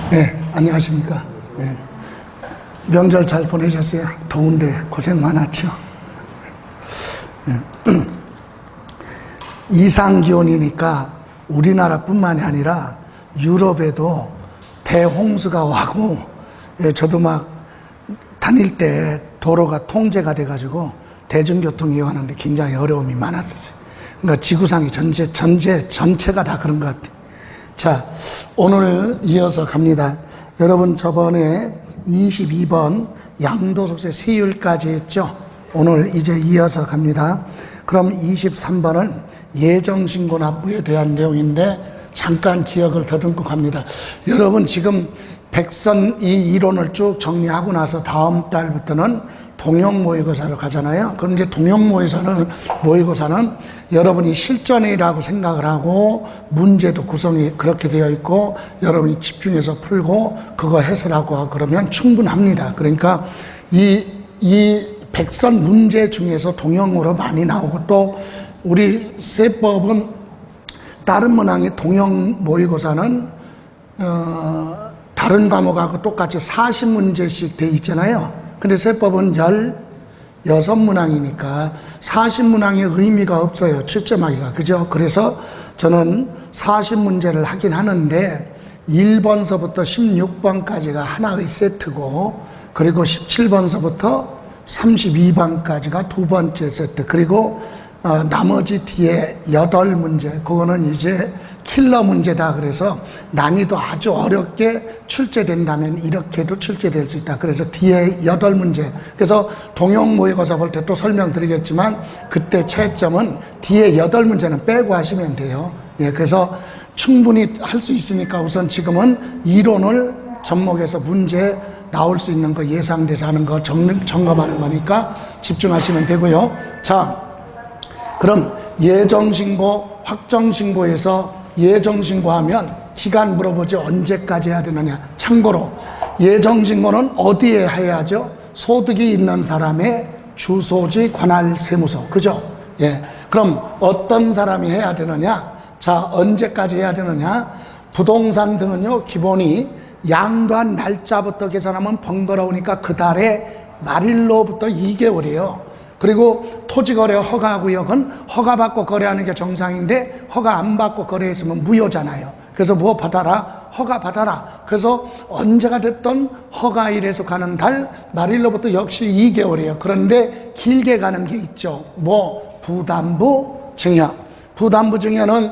네, 안녕하십니까. 네. 명절 잘 보내셨어요? 더운데 고생 많았죠. 네. 이상기온이니까 우리나라뿐만이 아니라 유럽에도 대홍수가 와고, 저도 막 다닐 때 도로가 통제가 돼가지고 대중교통 이용하는데 굉장히 어려움이 많았었어요. 그러니까 지구상이 전체가 다 그런 것 같아요. 자, 오늘 이어서 갑니다. 여러분 저번에 22번 양도소득세 세율까지 했죠. 오늘 이제 이어서 갑니다. 그럼 23번은 예정신고 납부에 대한 내용인데 잠깐 기억을 더듬고 갑니다. 여러분 지금 백선 이 이론을 쭉 정리하고 나서 다음 달부터는 동형 모의고사로 가잖아요. 그럼 이제 동형 모의고사는 여러분이 실전이라고 생각을 하고 문제도 구성이 그렇게 되어 있고 여러분이 집중해서 풀고 그거 해설하고 하고 그러면 충분합니다. 그러니까 이 백선 문제 중에서 동형으로 많이 나오고 또 우리 세법은 다른 문항의 동형 모의고사는 다른 과목하고 똑같이 40문제씩 돼 있잖아요. 근데 세법은 16문항이니까 40문항의 의미가 없어요. 채점하기가. 그죠? 그래서 저는 40문제를 하긴 하는데 1번서부터 16번까지가 하나의 세트고 그리고 17번서부터 32번까지가 두 번째 세트 그리고 나머지 뒤에 8문제 그거는 이제 킬러 문제다. 그래서 난이도 아주 어렵게 출제된다면 이렇게도 출제될 수 있다. 그래서 뒤에 8문제. 그래서 동형 모의고사 볼 때 또 설명드리겠지만 그때 채점은 뒤에 8문제는 빼고 하시면 돼요. 예, 그래서 충분히 할 수 있으니까 우선 지금은 이론을 접목해서 문제 나올 수 있는 거 예상돼서 하는 거 점검하는 거니까 집중하시면 되고요. 자, 그럼 예정신고, 확정신고에서 예정신고하면 기간 물어보지 언제까지 해야 되느냐. 참고로 예정신고는 어디에 해야죠? 소득이 있는 사람의 주소지 관할 세무서. 그죠? 예. 그럼 어떤 사람이 해야 되느냐? 자, 언제까지 해야 되느냐? 부동산 등은요, 기본이 양도한 날짜부터 계산하면 번거로우니까 그 달의 말일로부터 2개월이에요. 그리고 토지거래 허가구역은 허가받고 거래하는 게 정상인데 허가 안 받고 거래했으면 무효잖아요. 그래서 뭐 받아라? 허가 받아라. 그래서 언제가 됐던 허가일에서 가는 달 말일로부터 역시 2개월이에요. 그런데 길게 가는 게 있죠. 뭐 부담부 증여. 부담부 증여는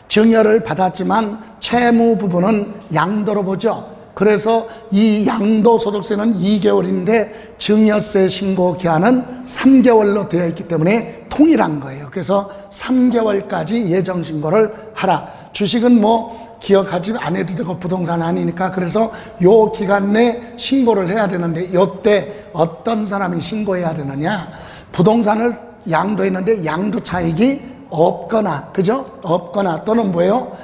증여를 받았지만 채무 부분은 양도로 보죠. 그래서 이 양도소득세는 2개월인데 증여세 신고 기한은 3개월로 되어 있기 때문에 통일한 거예요. 그래서 3개월까지 예정신고를 하라. 주식은 뭐 기억하지 안 해도 되고 부동산 아니니까 그래서 요 기간 내 신고를 해야 되는데 요때 어떤 사람이 신고해야 되느냐. 부동산을 양도했는데 양도 차익이 없거나 그죠? 없거나 또는 뭐예요?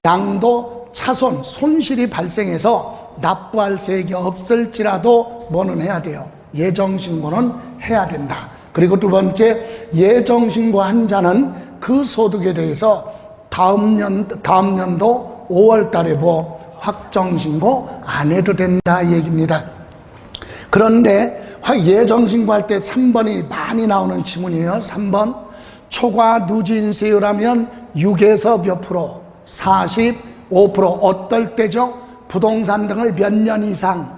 양도 차손, 손실이 발생해서 납부할 세액이 없을지라도 뭐는 해야 돼요? 예정신고는 해야 된다. 그리고 두 번째, 예정신고한 자는 그 소득에 대해서 다음 년도 5월 달에 뭐 확정신고 안 해도 된다 이 얘기입니다. 그런데 예정신고할 때 3번이 많이 나오는 지문이에요. 3번, 초과 누진세율하면 6에서 몇 프로? 45%. 어떨 때죠? 부동산 등을 몇 년 이상,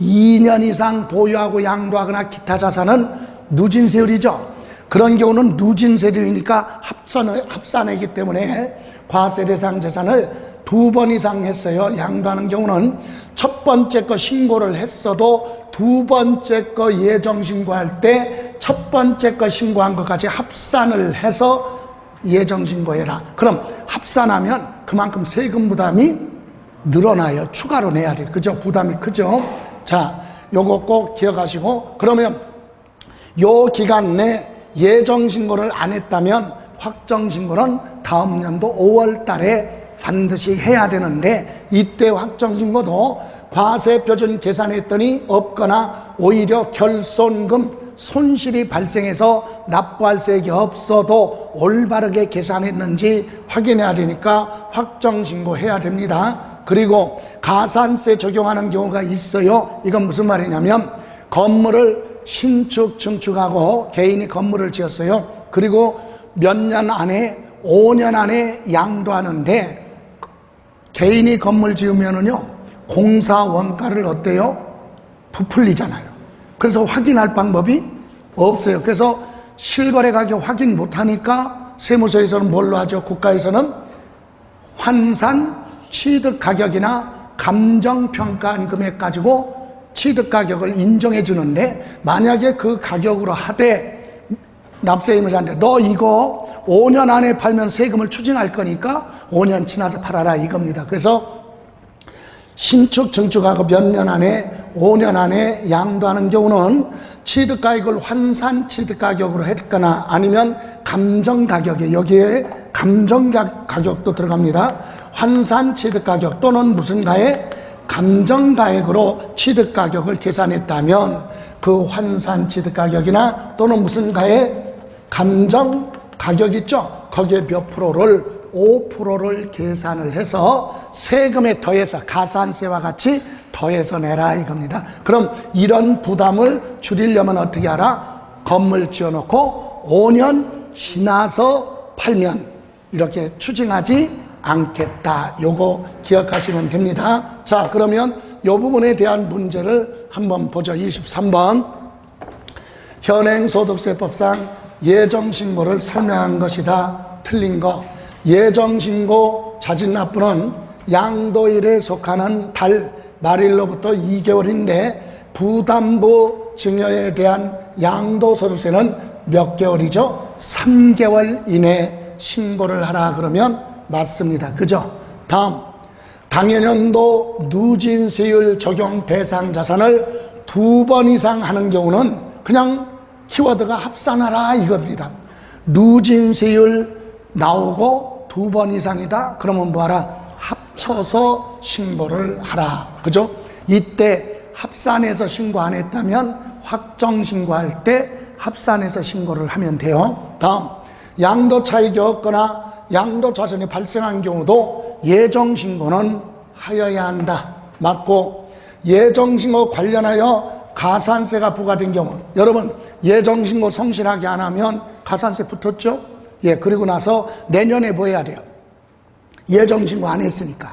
2년 이상 보유하고 양도하거나 기타 자산은 누진세율이죠. 그런 경우는 누진세율이니까 합산이기 때문에 과세 대상 재산을 2번 이상 했어요. 양도하는 경우는 첫 번째 거 신고를 했어도 두 번째 거 예정신고할 때 첫 번째 거 신고한 것까지 합산을 해서 예정신고해라. 그럼 합산하면 그만큼 세금 부담이 늘어나요. 추가로 내야 돼요. 그죠? 부담이 크죠? 자, 요거 꼭 기억하시고, 그러면 요 기간 내 예정신고를 안 했다면 확정신고는 다음 연도 5월 달에 반드시 해야 되는데, 이때 확정신고도 과세표준 계산했더니 없거나 오히려 결손금, 손실이 발생해서 납부할 세액이 없어도 올바르게 계산했는지 확인해야 되니까 확정신고해야 됩니다. 그리고 가산세 적용하는 경우가 있어요. 이건 무슨 말이냐면 건물을 신축, 증축하고 개인이 건물을 지었어요. 그리고 몇 년 안에 5년 안에 양도하는데 개인이 건물 지으면은요 공사 원가를 어때요? 부풀리잖아요. 그래서 확인할 방법이 없어요. 그래서 실거래 가격 확인 못하니까 세무서에서는 뭘로 하죠? 국가에서는 환산 취득 가격이나 감정평가한 금액 가지고 취득 가격을 인정해 주는데, 만약에 그 가격으로 하되 납세의무자한테 너 이거 5년 안에 팔면 세금을 추징할 거니까 5년 지나서 팔아라 이겁니다. 그래서 신축 증축하고 몇 년 안에 5년 안에 양도하는 경우는 취득가격을 환산 취득가격으로 했거나 아니면 감정가격에, 여기에 감정가격도 들어갑니다. 환산 취득가격 또는 무슨가에 감정가액으로 취득가격을 계산했다면 그 환산 취득가격이나 또는 무슨가에 감정가격 있죠? 거기에 몇 프로를 5%를 계산을 해서 세금에 더해서 가산세와 같이 더해서 내라 이겁니다. 그럼 이런 부담을 줄이려면 어떻게 하라? 건물 지어놓고 5년 지나서 팔면 이렇게 추징하지 않겠다. 요거 기억하시면 됩니다. 자, 그러면 이 부분에 대한 문제를 한번 보죠. 23번. 현행소득세법상 예정신고를 설명한 것이다. 틀린 거. 예정신고 자진납부는 양도일에 속하는 달 말일로부터 2개월인데 부담부 증여에 대한 양도소득세는 몇 개월이죠? 3개월 이내 신고를 하라 그러면 맞습니다. 그죠? 다음, 당해년도 누진세율 적용 대상 자산을 2번 이상 하는 경우는 그냥 키워드가 합산하라 이겁니다. 누진세율 나오고 2번 이상이다? 그러면 뭐하라? 합쳐서 신고를 하라. 그죠? 이때 합산해서 신고 안 했다면 확정신고할 때 합산해서 신고를 하면 돼요. 다음, 양도 차익이 없거나 양도 자산이 발생한 경우도 예정신고는 하여야 한다. 맞고, 예정신고 관련하여 가산세가 부과된 경우, 여러분 예정신고 성실하게 안 하면 가산세 붙었죠? 예, 그리고 나서 내년에 뭐 해야 돼요? 예정신고 안 했으니까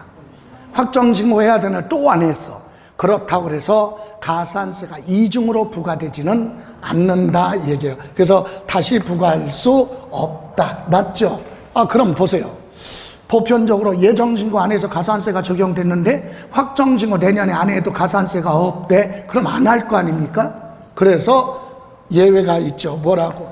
확정신고 해야 되는 또 안 했어. 그렇다고 해서 가산세가 이중으로 부과되지는 않는다 이 얘기예요. 그래서 다시 부과할 수 없다. 맞죠? 그럼 보세요. 보편적으로 예정신고 안 해서 가산세가 적용됐는데 확정신고 내년에 안 해도 가산세가 없대. 그럼 안 할 거 아닙니까? 그래서 예외가 있죠. 뭐라고?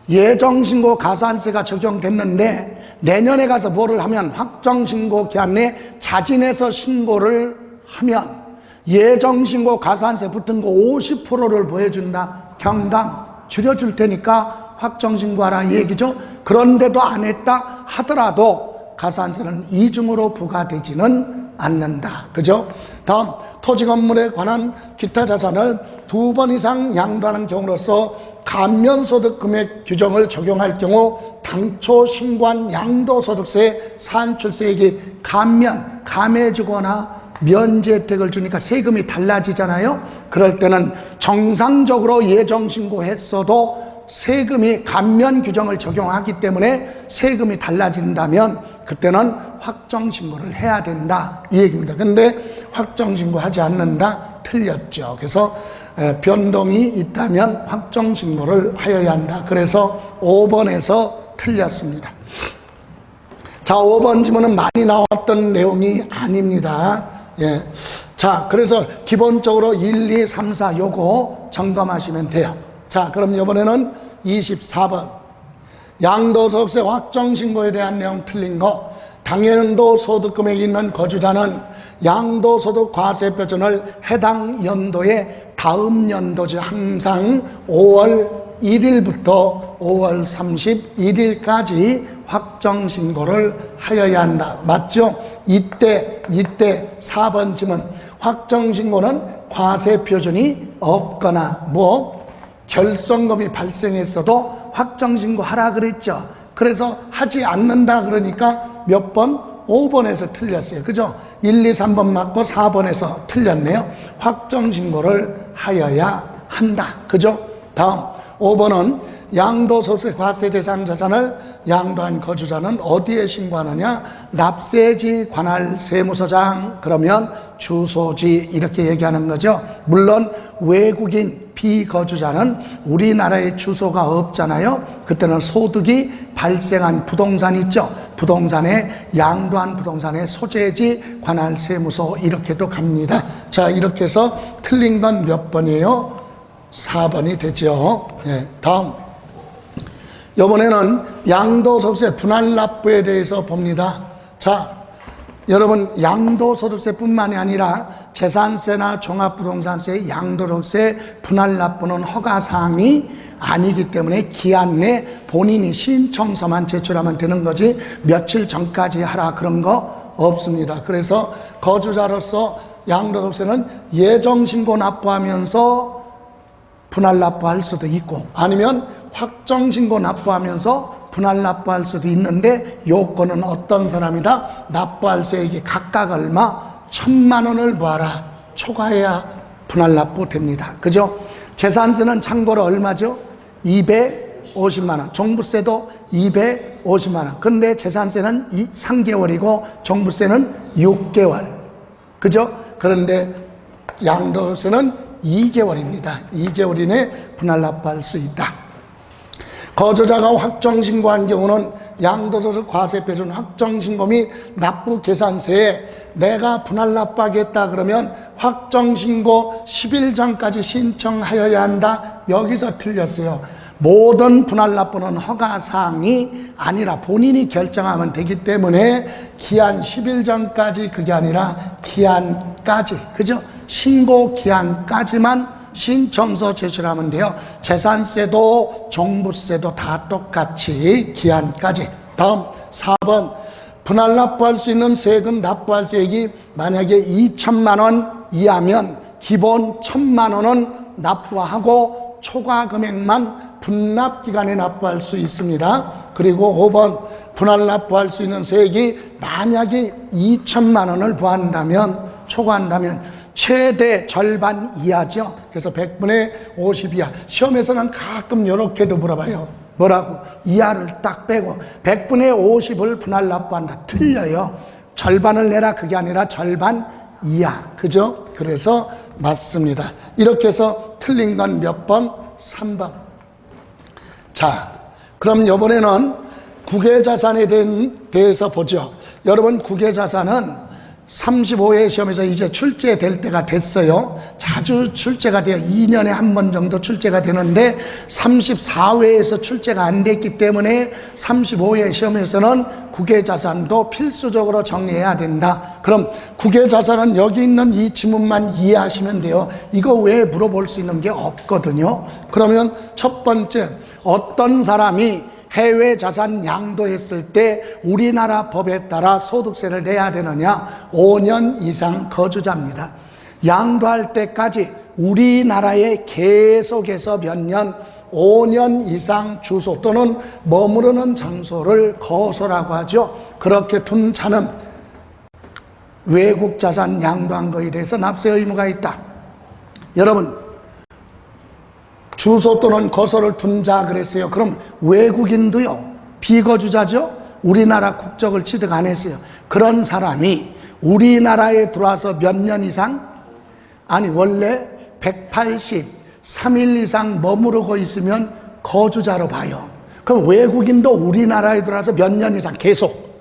예정신고 가산세가 적용됐는데 내년에 가서 뭐를 하면 확정신고 기한 내 자진해서 신고를 하면 예정신고 가산세 붙은 거 50%를 보여준다. 경감 줄여줄 테니까 확정신고하라 이 얘기죠. 그런데도 안 했다 하더라도 가산세는 이중으로 부과되지는 않는다. 그죠? 다음, 토지 건물에 관한 기타 자산을 2번 이상 양도하는 경우로서 감면소득 금액 규정을 적용할 경우 당초 신고한 양도소득세 산출세액이 감해주거나 면제 혜택을 주니까 세금이 달라지잖아요. 그럴 때는 정상적으로 예정신고했어도 세금이 감면 규정을 적용하기 때문에 세금이 달라진다면 그때는 확정신고를 해야 된다 이 얘기입니다. 근데 확정신고하지 않는다? 틀렸죠. 그래서 변동이 있다면 확정신고를 하여야 한다. 그래서 5번에서 틀렸습니다. 자, 5번 지문은 많이 나왔던 내용이 아닙니다. 예. 자, 그래서 기본적으로 1, 2, 3, 4 요거 점검하시면 돼요. 자, 그럼 이번에는 24번. 양도소득세 확정신고에 대한 내용 틀린 거. 당해년도 소득금액이 있는 거주자는 양도소득 과세표준을 해당 연도에 다음 연도죠. 항상 5월 1일부터 5월 31일까지 확정신고를 하여야 한다. 맞죠? 이때 4번 질문. 확정신고는 과세표준이 없거나 결손금이 발생했어도 확정신고 하라 그랬죠. 그래서 하지 않는다 그러니까 몇 번? 5번에서 틀렸어요. 그죠? 1, 2, 3번 맞고 4번에서 틀렸네요. 확정신고를 하여야 한다. 그죠? 다음 5번은 양도소득세 과세 대상 자산을 양도한 거주자는 어디에 신고하느냐? 납세지 관할 세무서장, 그러면 주소지 이렇게 얘기하는 거죠. 물론 외국인 비거주자는 우리나라에 주소가 없잖아요. 그때는 소득이 발생한 부동산 있죠. 부동산에 양도한 부동산의 소재지 관할 세무서 이렇게도 갑니다. 자, 이렇게 해서 틀린 건 몇 번이에요? 4번이 되죠. 네, 다음 이번에는 양도소득세 분할납부에 대해서 봅니다. 자, 여러분 양도소득세뿐만이 아니라 재산세나 종합부동산세, 양도소득세 분할납부는 허가사항이 아니기 때문에 기한 내 본인이 신청서만 제출하면 되는 거지 며칠 전까지 하라 그런 거 없습니다. 그래서 거주자로서 양도소득세는 예정신고 납부하면서 분할납부할 수도 있고 아니면 확정신고 납부하면서 분할납부할 수도 있는데 요건은 어떤 사람이다? 납부할 세액이 각각 얼마? 1,000만 원을 모아라 초과해야 분할납부 됩니다. 그죠? 재산세는 참고로 얼마죠? 250만 원. 종부세도 250만 원. 근데 재산세는 3개월이고 종부세는 6개월. 그죠? 그런데 양도세는 2개월입니다. 2개월 이내 분할납부할 수 있다. 거주자가 확정신고한 경우는 양도소득 과세표준 확정신고 및 납부계산세에 내가 분할납부하겠다 그러면 확정신고 10일 전까지 신청하여야 한다. 여기서 틀렸어요. 모든 분할납부는 허가사항이 아니라 본인이 결정하면 되기 때문에 기한 10일 전까지 그게 아니라 기한까지, 그죠? 신고 기한까지만 신청서 제출하면 돼요. 재산세도 종부세도 다 똑같이 기한까지. 다음 4번 분할납부할 수 있는 세금 납부할 세액이 만약에 2천만 원 이하면 기본 1,000만 원은 납부하고 초과 금액만 분납기간에 납부할 수 있습니다. 그리고 5번 분할납부할 수 있는 세액이 만약에 2천만 원을 부한다면 초과한다면 최대 절반 이하죠. 그래서 100분의 50 이하. 시험에서는 가끔 이렇게도 물어봐요. 뭐라고? 이하를 딱 빼고 100분의 50을 분할납부한다. 틀려요. 절반을 내라 그게 아니라 절반 이하. 그죠? 그래서 맞습니다. 이렇게 해서 틀린 건 몇 번? 3번. 자, 그럼 이번에는 국외자산에 대해서 보죠. 여러분 국외자산은 35회 시험에서 이제 출제될 때가 됐어요. 자주 출제가 돼요. 2년에 한 번 정도 출제가 되는데 34회에서 출제가 안 됐기 때문에 35회 시험에서는 국외자산도 필수적으로 정리해야 된다. 그럼 국외자산은 여기 있는 이 지문만 이해하시면 돼요. 이거 왜 물어볼 수 있는 게 없거든요. 그러면 첫 번째, 어떤 사람이 해외 자산 양도했을 때 우리나라 법에 따라 소득세를 내야 되느냐? 5년 이상 거주자입니다. 양도할 때까지 우리나라에 계속해서 몇 년, 5년 이상 주소 또는 머무르는 장소를 거소라고 하죠. 그렇게 둔 자는 외국 자산 양도한 거에 대해서 납세 의무가 있다. 여러분 주소 또는 거소를 둔 자 그랬어요. 그럼 외국인도요. 비거주자죠. 우리나라 국적을 취득 안 했어요. 그런 사람이 우리나라에 들어와서 몇 년 이상? 아니 원래 183일 이상 머무르고 있으면 거주자로 봐요. 그럼 외국인도 우리나라에 들어와서 몇 년 이상 계속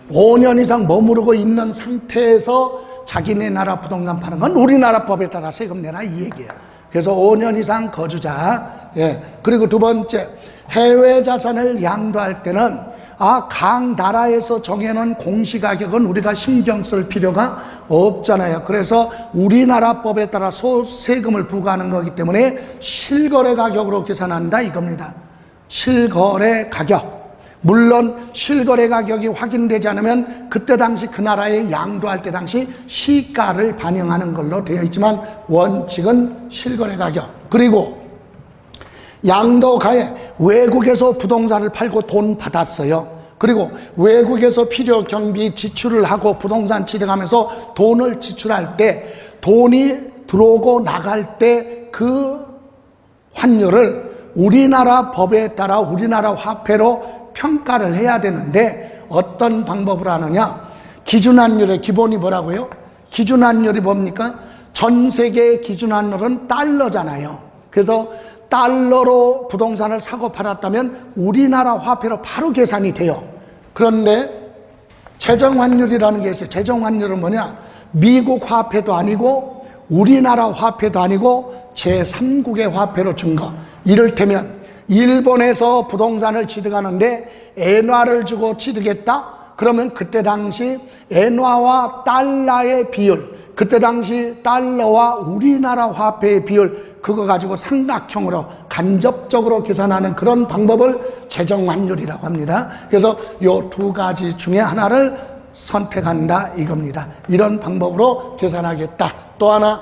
5년 이상 머무르고 있는 상태에서 자기네 나라 부동산 파는 건 우리나라 법에 따라 세금 내라 이 얘기예요. 그래서 5년 이상 거주자. 예. 그리고 두 번째, 해외 자산을 양도할 때는 각 나라에서 정해놓은 공시가격은 우리가 신경 쓸 필요가 없잖아요. 그래서 우리나라 법에 따라 세금을 부과하는 거기 때문에 실거래 가격으로 계산한다 이겁니다. 실거래 가격. 물론 실거래 가격이 확인되지 않으면 그때 당시 그 나라에 양도할 때 당시 시가를 반영하는 걸로 되어 있지만 원칙은 실거래 가격. 그리고 양도가에 외국에서 부동산을 팔고 돈 받았어요. 그리고 외국에서 필요 경비 지출을 하고 부동산 취득하면서 돈을 지출할 때 돈이 들어오고 나갈 때 그 환율을 우리나라 법에 따라 우리나라 화폐로 평가를 해야 되는데 어떤 방법을 하느냐? 기준환율의 기본이 뭐라고요? 기준환율이 뭡니까? 전 세계의 기준환율은 달러잖아요. 그래서 달러로 부동산을 사고 팔았다면 우리나라 화폐로 바로 계산이 돼요. 그런데 재정환율이라는 게 있어요. 재정환율은 뭐냐? 미국 화폐도 아니고 우리나라 화폐도 아니고 제3국의 화폐로 준 거. 이를테면 일본에서 부동산을 취득하는데 엔화를 주고 취득했다? 그러면 그때 당시 엔화와 달러의 비율, 그때 당시 달러와 우리나라 화폐의 비율, 그거 가지고 삼각형으로 간접적으로 계산하는 그런 방법을 재정환율이라고 합니다. 그래서 이 두 가지 중에 하나를 선택한다 이겁니다. 이런 방법으로 계산하겠다. 또 하나,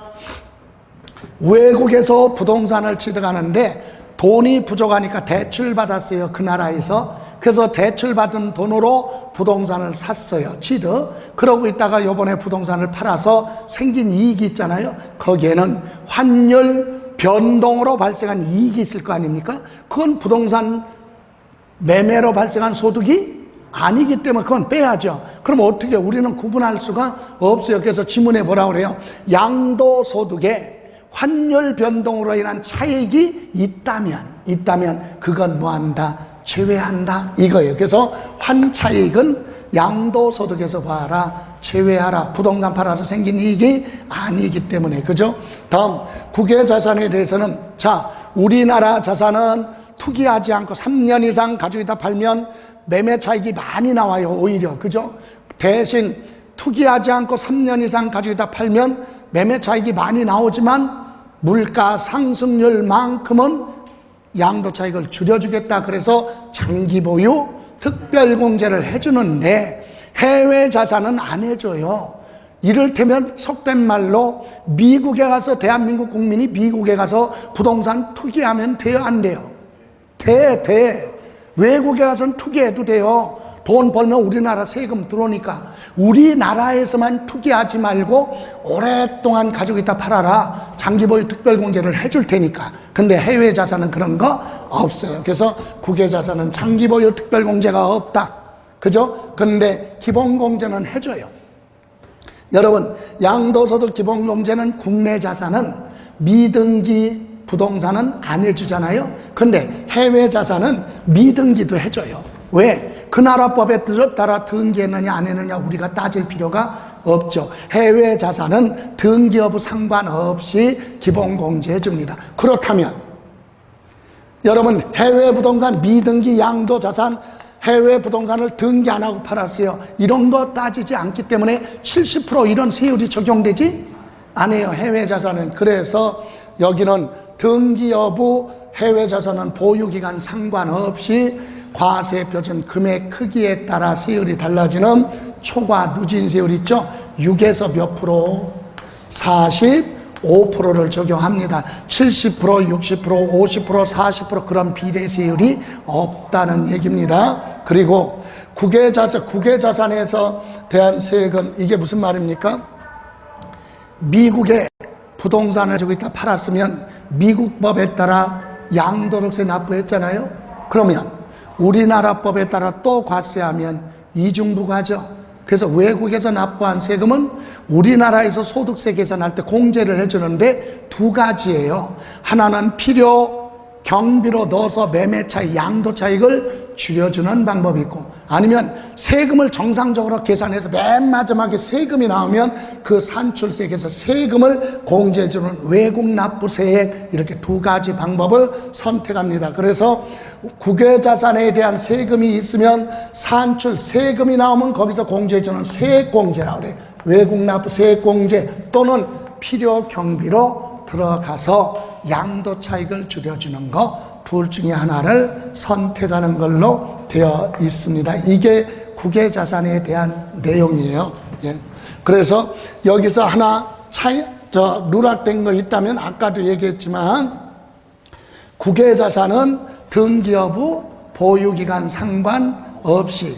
외국에서 부동산을 취득하는데 돈이 부족하니까 대출받았어요. 그 나라에서. 그래서 대출받은 돈으로 부동산을 샀어요. 취득. 그러고 있다가 요번에 부동산을 팔아서 생긴 이익이 있잖아요. 거기에는 환율 변동으로 발생한 이익이 있을 거 아닙니까? 그건 부동산 매매로 발생한 소득이 아니기 때문에 그건 빼야죠. 그럼 어떻게 우리는 구분할 수가 없어요. 그래서 지문에 뭐라고 그래요? 양도소득에 환율 변동으로 인한 차익이 있다면 그건 뭐한다? 제외한다 이거예요. 그래서 환차익은 양도소득에서 봐라, 제외하라. 부동산 팔아서 생긴 이익이 아니기 때문에. 그죠? 다음, 국외자산에 대해서는, 자, 우리나라 자산은 투기하지 않고 3년 이상 가지고 있다 팔면 매매 차익이 많이 나와요. 오히려. 그죠? 대신 투기하지 않고 3년 이상 가지고 있다 팔면 매매 차익이 많이 나오지만 물가 상승률만큼은 양도 차익을 줄여주겠다. 그래서 장기 보유 특별공제를 해주는데 해외 자산은 안 해줘요. 이를테면 속된 말로 미국에 가서 대한민국 국민이 미국에 가서 부동산 투기하면 돼요? 안 돼요? 돼. 외국에 가서는 투기해도 돼요. 돈 벌면 우리나라 세금 들어오니까. 우리나라에서만 투기하지 말고 오랫동안 가지고 있다 팔아라. 장기보유 특별공제를 해줄 테니까. 근데 해외 자산은 그런 거 없어요. 그래서 국외자산은 장기보유 특별공제가 없다. 그죠? 근데 기본공제는 해줘요. 여러분, 양도소득 기본공제는 국내 자산은 미등기 부동산은 안 해주잖아요. 근데 해외 자산은 미등기도 해줘요. 왜? 그 나라 법에 따라 등기했느냐 안 했느냐 우리가 따질 필요가 없죠. 해외 자산은 등기 여부 상관없이 기본공제 해줍니다. 그렇다면 여러분, 해외 부동산 미등기 양도 자산, 해외 부동산을 등기 안 하고 팔았어요. 이런 거 따지지 않기 때문에 70% 이런 세율이 적용되지 않아요. 해외 자산은. 그래서 여기는 등기 여부, 해외 자산은 보유기간 상관없이 과세 표준 금액 크기에 따라 세율이 달라지는 초과 누진 세율 있죠? 6에서 몇 프로? 45%를 적용합니다. 70%, 60%, 50%, 40% 그런 비례 세율이 없다는 얘기입니다. 그리고 국외자산에서 대한 세액은 이게 무슨 말입니까? 미국에 부동산을 주고 있다 팔았으면 미국 법에 따라 양도소득세 납부했잖아요. 그러면 우리나라 법에 따라 또 과세하면 이중부가죠. 그래서 외국에서 납부한 세금은 우리나라에서 소득세 계산할 때 공제를 해주는데 두 가지예요. 하나는 필요 경비로 넣어서 매매 차익, 양도 차익을 줄여주는 방법이 있고, 아니면 세금을 정상적으로 계산해서 맨 마지막에 세금이 나오면 그 산출세에서 세금을 공제해주는 외국 납부세액, 이렇게 두 가지 방법을 선택합니다. 그래서 국외자산에 대한 세금이 있으면 산출 세금이 나오면 거기서 공제해주는 세액공제라고 그래요. 외국 납부 세액공제 또는 필요 경비로 들어가서 양도 차익을 줄여주는 거, 둘 중에 하나를 선택하는 걸로 되어 있습니다. 이게 국외자산에 대한 내용이에요. 예. 그래서 여기서 하나 누락된 거 있다면 아까도 얘기했지만 국외자산은 등기 여부, 보유기간 상관없이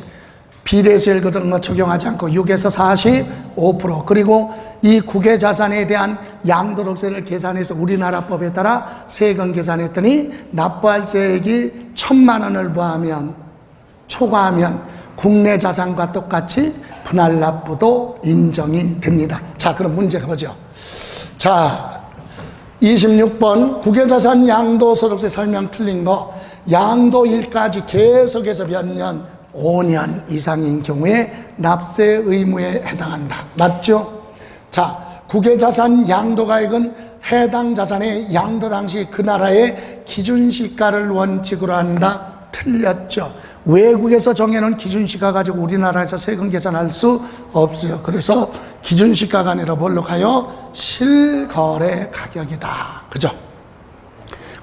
비례세율 같은 거 적용하지 않고 6에서 45%, 그리고 이 국외자산에 대한 양도록세를 계산해서 우리나라 법에 따라 세금 계산했더니 납부할 세액이 1,000만 원을 초과하면 국내 자산과 똑같이 분할 납부도 인정이 됩니다. 자, 그럼 문제 가보죠. 자, 26번 국외자산 양도소득세 설명 틀린 거, 양도일까지 계속해서 몇 년? 5년 이상인 경우에 납세 의무에 해당한다. 맞죠? 자, 국외자산 양도가액은 해당 자산의 양도 당시 그 나라의 기준시가를 원칙으로 한다. 틀렸죠. 외국에서 정해놓은 기준시가 가지고 우리나라에서 세금 계산할 수 없어요. 그래서 기준시가가 아니라 뭘로 가요? 실거래 가격이다. 그죠?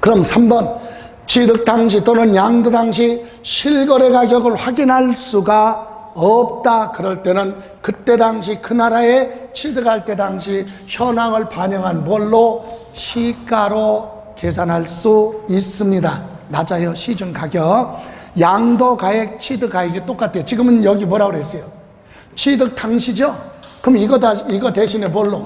그럼 3번, 취득 당시 또는 양도 당시 실거래 가격을 확인할 수가 없다. 그럴 때는 그때 당시 그 나라에 취득할 때 당시 현황을 반영한 뭘로? 시가로 계산할 수 있습니다. 맞아요. 시중 가격. 양도 가액, 취득 가액이 똑같아요. 지금은 여기 뭐라고 그랬어요? 취득 당시죠? 그럼 이거 대신에 뭘로?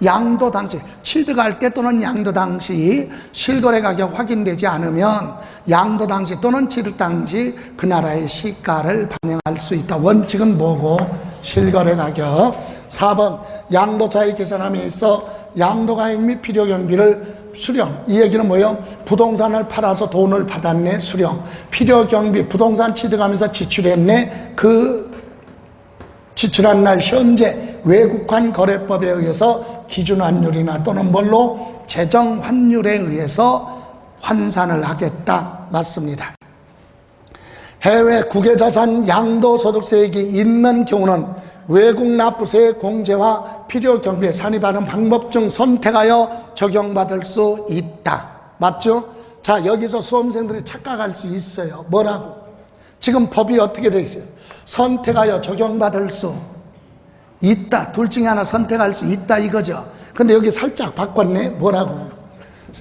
양도 당시, 취득할 때 또는 양도 당시 실거래 가격 확인되지 않으면 양도 당시 또는 취득 당시 그 나라의 시가를 반영할 수 있다. 원칙은 뭐고? 실거래 가격. 4번, 양도 차익 계산함에 있어 양도 가액 및 필요 경비를 수령. 이 얘기는 뭐예요? 부동산을 팔아서 돈을 받았네, 수령. 필요 경비, 부동산 취득하면서 지출했네, 그 지출한 날 현재 외국환 거래법에 의해서 기준 환율이나 또는 뭘로? 재정 환율에 의해서 환산을 하겠다. 맞습니다. 해외 국외자산 양도소득세액이 있는 경우는 외국 납부세 공제와 필요 경비에 산입하는 방법 중 선택하여 적용받을 수 있다. 맞죠? 자, 여기서 수험생들이 착각할 수 있어요. 뭐라고? 지금 법이 어떻게 되어 있어요? 선택하여 적용받을 수 있다. 둘 중에 하나 선택할 수 있다 이거죠. 근데 여기 살짝 바꿨네. 뭐라고?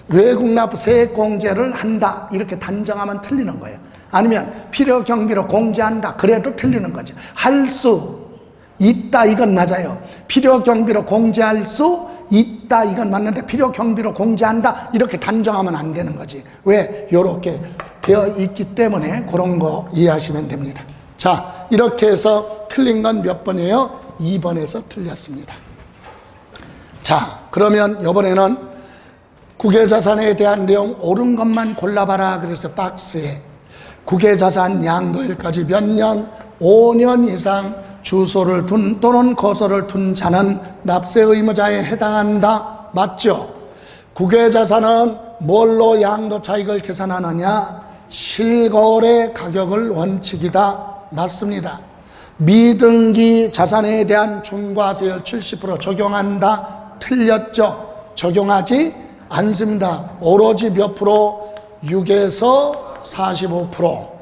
외국 납부 세액 공제를 한다. 이렇게 단정하면 틀리는 거예요. 아니면 필요 경비로 공제한다. 그래도 틀리는 거죠. 할 수 있다, 이건 맞아요. 필요 경비로 공제할 수 있다, 이건 맞는데 필요 경비로 공제한다 이렇게 단정하면 안 되는 거지. 왜? 이렇게 되어 있기 때문에 그런 거 이해하시면 됩니다. 자, 이렇게 해서 틀린 건 몇 번이에요? 2번에서 틀렸습니다. 자, 그러면 이번에는 국외자산에 대한 내용 옳은 것만 골라봐라. 그래서 박스에 국외자산 양도일까지 몇 년? 5년 이상 주소를 둔 또는 거소를 둔 자는 납세 의무자에 해당한다. 맞죠? 국외자산은 뭘로 양도 차익을 계산하느냐? 실거래 가격을 원칙이다. 맞습니다. 미등기 자산에 대한 중과세율 70% 적용한다. 틀렸죠? 적용하지 않습니다. 오로지 몇 프로? 6에서 45%.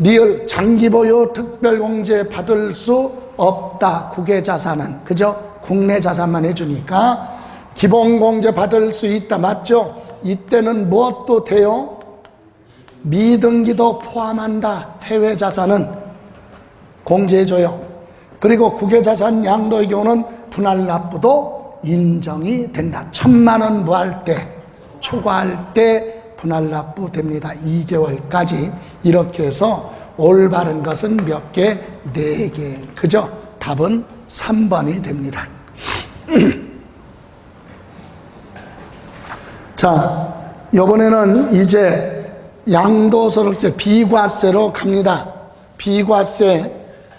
리을 장기보유 특별공제 받을 수 없다. 국외자산은. 그죠? 국내 자산만 해주니까 기본공제 받을 수 있다. 맞죠? 이때는 무엇도 돼요? 미등기도 포함한다. 해외자산은 공제해줘요. 그리고 국외자산 양도의 경우는 분할 납부도 인정이 된다. 1,000만 원 부할 때, 초과할 때 분할 납부 됩니다. 2개월까지. 이렇게 해서 올바른 것은 몇 개? 4개. 그죠? 답은 3번이 됩니다. 자, 이번에는 이제 양도소득세 비과세로 갑니다. 비과세.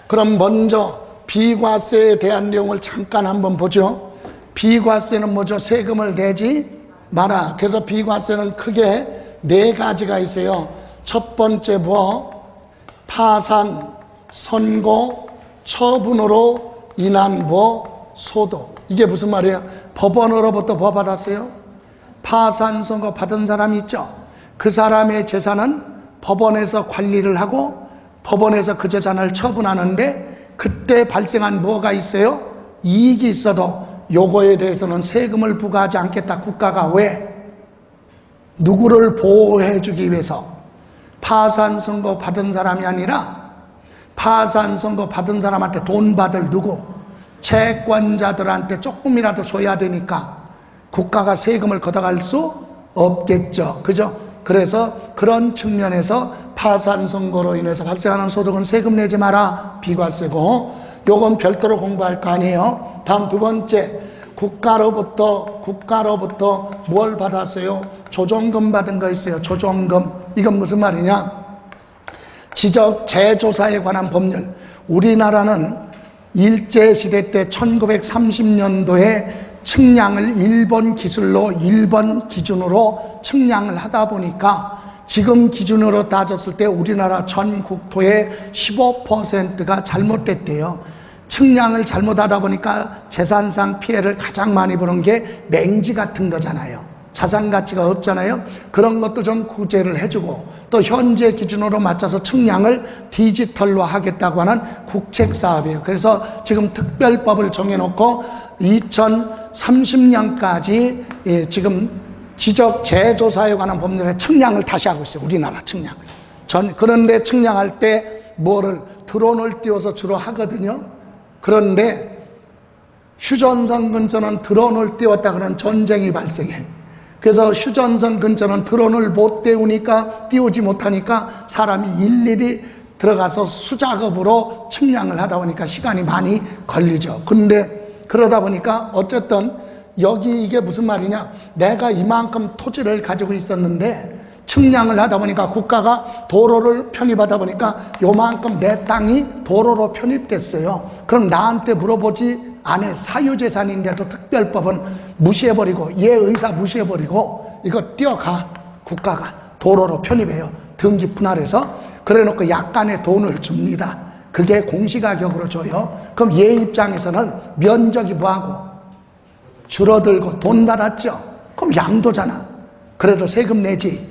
그럼 먼저 비과세에 대한 내용을 잠깐 한번 보죠. 비과세는 뭐죠? 세금을 내지 마라. 그래서 비과세는 크게 4가지가 있어요. 첫 번째 뭐? 파산, 선고, 처분으로 인한 뭐? 소득. 이게 무슨 말이에요? 법원으로부터 뭐 받았어요? 파산, 선고 받은 사람이 있죠. 그 사람의 재산은 법원에서 관리를 하고 법원에서 그 재산을 처분하는데 그때 발생한 뭐가 있어요? 이익이 있어도 요거에 대해서는 세금을 부과하지 않겠다. 국가가 왜? 누구를 보호해 주기 위해서 파산 선고 받은 사람이 아니라 파산 선고 받은 사람한테 돈 받을 누구? 채권자들한테 조금이라도 줘야 되니까 국가가 세금을 걷어갈 수 없겠죠. 그죠? 그래서 그런 측면에서 파산 선고로 인해서 발생하는 소득은 세금 내지 마라. 비과세고. 요건 별도로 공부할 거 아니에요. 다음 두 번째, 국가로부터 뭘 받았어요? 조정금 받은 거 있어요. 조정금. 이건 무슨 말이냐? 지적 재조사에 관한 법률. 우리나라는 일제시대 때 1930년도에 측량을 일본 기술로, 일본 기준으로 측량을 하다 보니까 지금 기준으로 따졌을 때 우리나라 전 국토의 15%가 잘못됐대요. 측량을 잘못하다 보니까 재산상 피해를 가장 많이 보는 게 맹지 같은 거잖아요. 자산 가치가 없잖아요. 그런 것도 좀 구제를 해주고, 또 현재 기준으로 맞춰서 측량을 디지털로 하겠다고 하는 국책 사업이에요. 그래서 지금 특별법을 정해놓고 2030년까지 지금 지적 재조사에 관한 법률의 측량을 다시 하고 있어요. 우리나라 측량. 그런데 측량할 때 뭐를 드론을 띄워서 주로 하거든요. 그런데 휴전선 근처는 드론을 띄웠다 그러면 전쟁이 발생해. 그래서 휴전선 근처는 드론을 못 띄우지 못하니까 사람이 일일이 들어가서 수작업으로 측량을 하다 보니까 시간이 많이 걸리죠. 근데 그러다 보니까 어쨌든 여기 이게 무슨 말이냐? 내가 이만큼 토지를 가지고 있었는데 측량을 하다 보니까 국가가 도로를 편입하다 보니까 요만큼 내 땅이 도로로 편입됐어요. 그럼 나한테 물어보지 않아. 사유재산인데도 특별법은 무시해버리고, 얘 의사 무시해버리고 이거 띄어가. 국가가 도로로 편입해요. 등기 분할해서. 그래놓고 약간의 돈을 줍니다. 그게 공시가격으로 줘요. 그럼 얘 입장에서는 면적이 뭐하고 줄어들고 돈 받았죠. 그럼 양도잖아. 그래도 세금 내지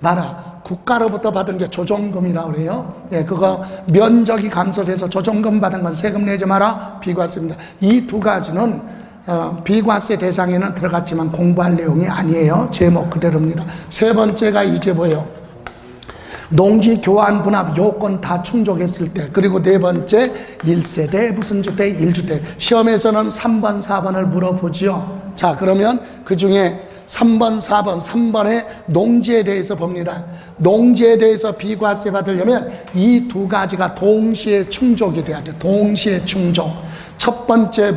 마라. 국가로부터 받은 게 조정금이라고 그래요. 예, 그거 면적이 감소돼서 조정금 받은 건 세금 내지 마라. 비과세입니다. 이 두 가지는 비과세 대상에는 들어갔지만 공부할 내용이 아니에요. 제목 그대로입니다. 세 번째가 이제 뭐예요? 농지 교환 분합 요건 다 충족했을 때. 그리고 네 번째 1세대 무슨 주택 1주택. 시험에서는 3번 4번을 물어보지요. 자, 그러면 그 중에 3번 4번 3번의 농지에 대해서 봅니다. 농지에 대해서 비과세 받으려면 이 두 가지가 동시에 충족이 돼야 돼요. 동시에 충족. 첫 번째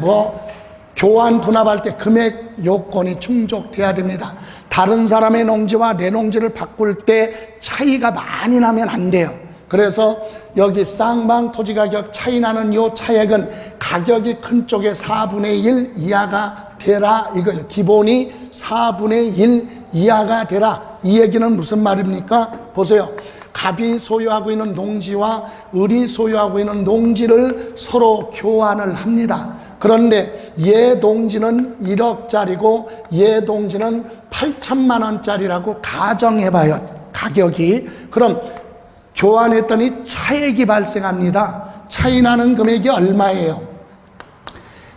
교환 분합할 때 금액 요건이 충족돼야 됩니다. 다른 사람의 농지와 내 농지를 바꿀 때 차이가 많이 나면 안 돼요. 그래서 여기 쌍방 토지가격 차이 나는 요 차액은 가격이 큰 쪽에 4분의 1 이하가 되라 이거예요. 기본이 4분의 1 이하가 되라. 이 얘기는 무슨 말입니까? 보세요. 갑이 소유하고 있는 농지와 을이 소유하고 있는 농지를 서로 교환을 합니다. 그런데 얘 농지는 1억짜리고 얘 농지는 8천만 원짜리라고 가정해봐요. 가격이. 그럼 교환했더니 차액이 발생합니다. 차이 나는 금액이 얼마예요?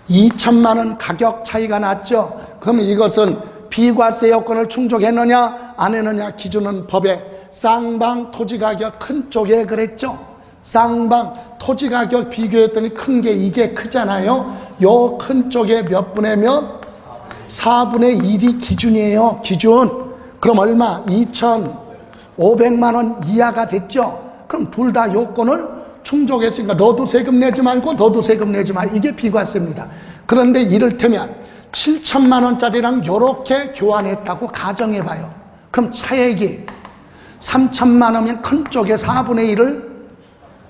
2천만 원 가격 차이가 났죠. 그럼 이것은 비과세 요건을 충족했느냐 안 했느냐 기준은 법에 쌍방 토지가격 큰 쪽에 그랬죠. 쌍방 토지가격 비교했더니 큰 게 이게 크잖아요. 요 큰 쪽에 몇 분의 몇? 4분의 1이 기준이에요. 기준. 그럼 얼마? 2,500만 원 이하가 됐죠. 그럼 둘 다 요건을 충족했으니까 너도 세금 내지 말고 너도 세금 내지 마. 이게 비과세입니다. 그런데 이를테면 7천만 원짜리랑 요렇게 교환했다고 가정해봐요. 그럼 차액이 3천만 원이면 큰 쪽에 4분의 1을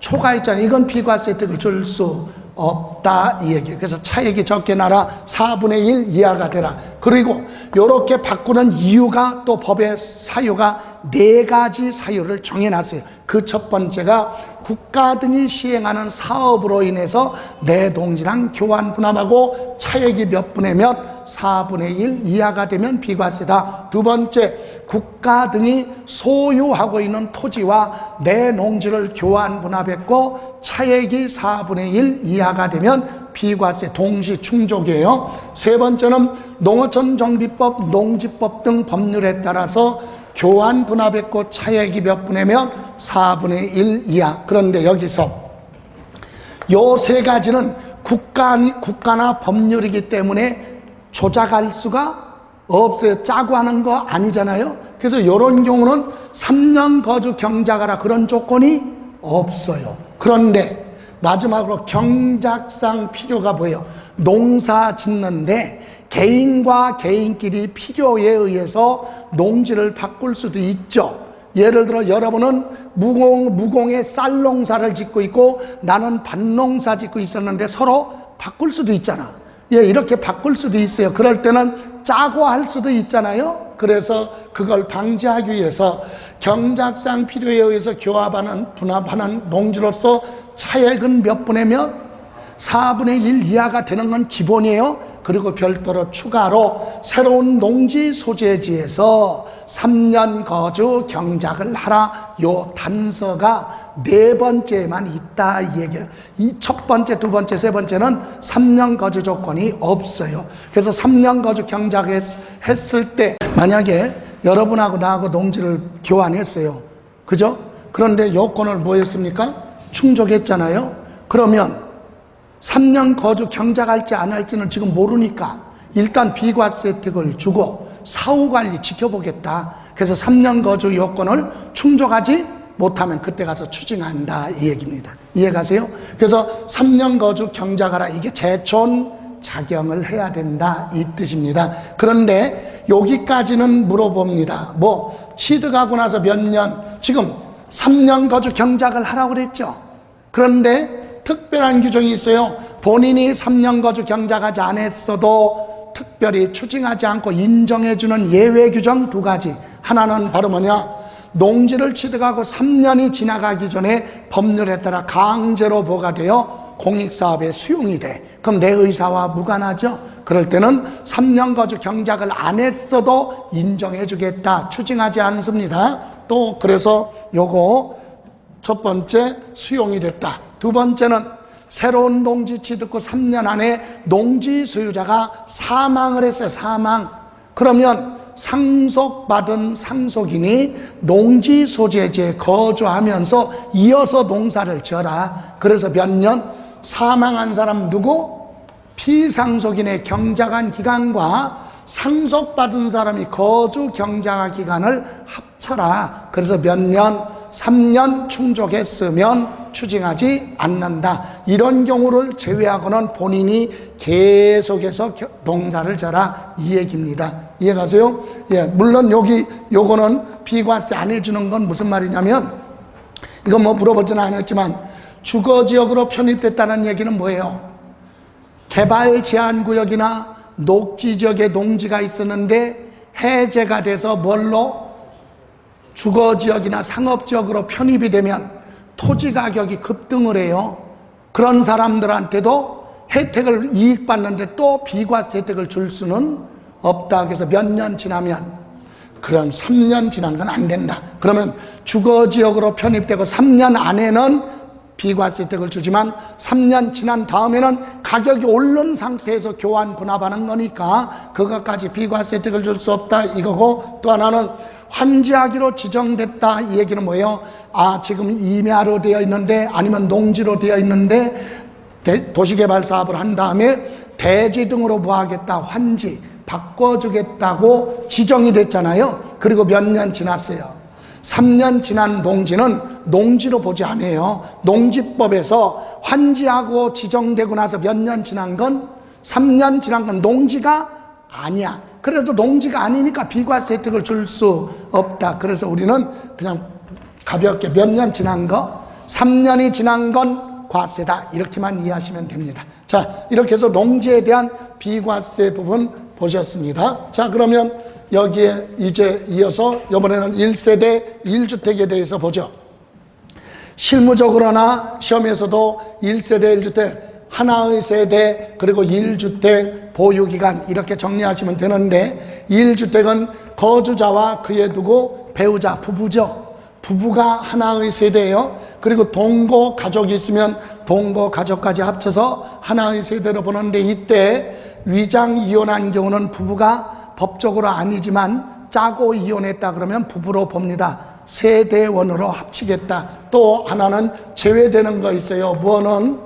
초과했잖아요. 이건 비과세 혜택을 줄 수 없다 이 얘기예요. 그래서 차액이 적게 나라 4분의 1 이하가 되라. 그리고 이렇게 바꾸는 이유가 또 법의 사유가 4가지 사유를 정해놨어요. 그 첫 번째가 국가 등이 시행하는 사업으로 인해서 내 동지랑 교환 분합하고 차액이 몇 분의 몇 4분의 1 이하가 되면 비과세다. 두 번째, 국가 등이 소유하고 있는 토지와 내 농지를 교환 분합했고 차액이 4분의 1 이하가 되면 비과세 동시 충족이에요. 세 번째는 농어촌 정비법, 농지법 등 법률에 따라서 교환 분합했고 차액이 몇 분의 몇 4분의 1 이하. 그런데 여기서 요 세 가지는 국가나 법률이기 때문에 조작할 수가 없어요. 짜고 하는 거 아니잖아요. 그래서 이런 경우는 3년 거주 경작하라 그런 조건이 없어요. 그런데 마지막으로 경작상 필요가 뭐예요? 농사 짓는데 개인과 개인끼리 필요에 의해서 농지를 바꿀 수도 있죠. 예를 들어 여러분은 무공의 쌀 농사를 짓고 있고 나는 밭농사 짓고 있었는데 서로 바꿀 수도 있잖아. 예, 이렇게 바꿀 수도 있어요. 그럴 때는 짜고 할 수도 있잖아요. 그래서 그걸 방지하기 위해서 경작상 필요에 의해서 교합하는 분합하는 농지로서 차액은 몇 분의 몇? 4분의 1 이하가 되는 건 기본이에요. 그리고 별도로 추가로 새로운 농지 소재지에서 3년 거주 경작을 하라. 요 단서가 4번째만 있다 이 얘기예요. 이 첫 번째, 두 번째, 세 번째는 3년 거주 조건이 없어요. 그래서 3년 거주 경작했을 때 만약에 여러분하고 나하고 농지를 교환했어요. 그죠? 그런데 요건을 뭐 했습니까? 충족했잖아요. 그러면 3년 거주 경작할지 안 할지는 지금 모르니까 일단 비과세 혜택을 주고 사후관리 지켜보겠다. 그래서 3년 거주 요건을 충족하지 못하면 그때 가서 추징한다 이 얘기입니다. 이해가세요? 그래서 3년 거주 경작하라 이게 제촌 작용을 해야 된다 이 뜻입니다. 그런데 여기까지는 물어봅니다. 뭐 취득하고 나서 몇 년, 지금 3년 거주 경작을 하라고 그랬죠. 그런데 특별한 규정이 있어요. 본인이 3년 거주 경작하지 않았어도 특별히 추징하지 않고 인정해주는 예외 규정 2가지. 하나는 바로 뭐냐? 농지를 취득하고 3년이 지나가기 전에 법률에 따라 강제로 부과되어 공익사업에 수용이 돼. 그럼 내 의사와 무관하죠. 그럴 때는 3년 거주 경작을 안 했어도 인정해주겠다. 추징하지 않습니다. 또 그래서 요거 첫 번째 수용이 됐다. 두 번째는 새로운 농지 취득 후 3년 안에 농지 소유자가 사망을 했어요. 사망. 그러면 상속받은 상속인이 농지 소재지에 거주하면서 이어서 농사를 지어라. 그래서 몇 년? 사망한 사람 누구? 피상속인의 경작한 기간과 상속받은 사람이 거주 경작한 기간을 합쳐라. 그래서 몇 년? 3년 충족했으면 추징하지 않는다. 이런 경우를 제외하고는 본인이 계속해서 농사를 져라 이 얘기입니다. 이해가세요? 예, 물론 요거는 비과세 안 해주는 건 무슨 말이냐면 이거 뭐 물어보지는 않았지만 주거지역으로 편입됐다는 얘기는 뭐예요? 개발 제한구역이나 녹지지역에 농지가 있었는데 해제가 돼서 뭘로? 주거지역이나 상업지역으로 편입이 되면 토지 가격이 급등을 해요. 그런 사람들한테도 혜택을 이익받는데 또 비과세 혜택을 줄 수는 없다. 그래서 몇 년 지나면 그럼 3년 지난 건 안 된다. 그러면 주거지역으로 편입되고 3년 안에는 비과세 혜택을 주지만 3년 지난 다음에는 가격이 오른 상태에서 교환 분합하는 거니까 그것까지 비과세 혜택을 줄 수 없다 이거고, 또 하나는 환지하기로 지정됐다 이 얘기는 뭐예요? 아, 지금 임야로 되어 있는데 아니면 농지로 되어 있는데 도시개발 사업을 한 다음에 대지 등으로 뭐 하겠다? 환지 바꿔주겠다고 지정이 됐잖아요. 그리고 몇 년 지났어요. 3년 지난 농지는 농지로 보지 않아요. 농지법에서 환지하고 지정되고 나서 몇 년 지난 건 3년 지난 건 농지가 아니야. 그래도 농지가 아니니까 비과세 혜택을 줄 수 없다. 그래서 우리는 그냥 가볍게 몇 년 지난 거, 3년이 지난 건 과세다 이렇게만 이해하시면 됩니다. 자, 이렇게 해서 농지에 대한 비과세 부분 보셨습니다. 자, 그러면 여기에 이제 이어서 이번에는 1세대 1주택에 대해서 보죠. 실무적으로나 시험에서도 1세대 1주택 하나의 세대 그리고 1주택 보유기간 이렇게 정리하시면 되는데, 1주택은 거주자와 그에 두고 배우자 부부죠. 부부가 하나의 세대예요. 그리고 동거 가족이 있으면 동거 가족까지 합쳐서 하나의 세대로 보는데, 이때 위장 이혼한 경우는 부부가 법적으로 아니지만 짜고 이혼했다 그러면 부부로 봅니다. 세대원으로 합치겠다. 또 하나는 제외되는 거 있어요. 뭐는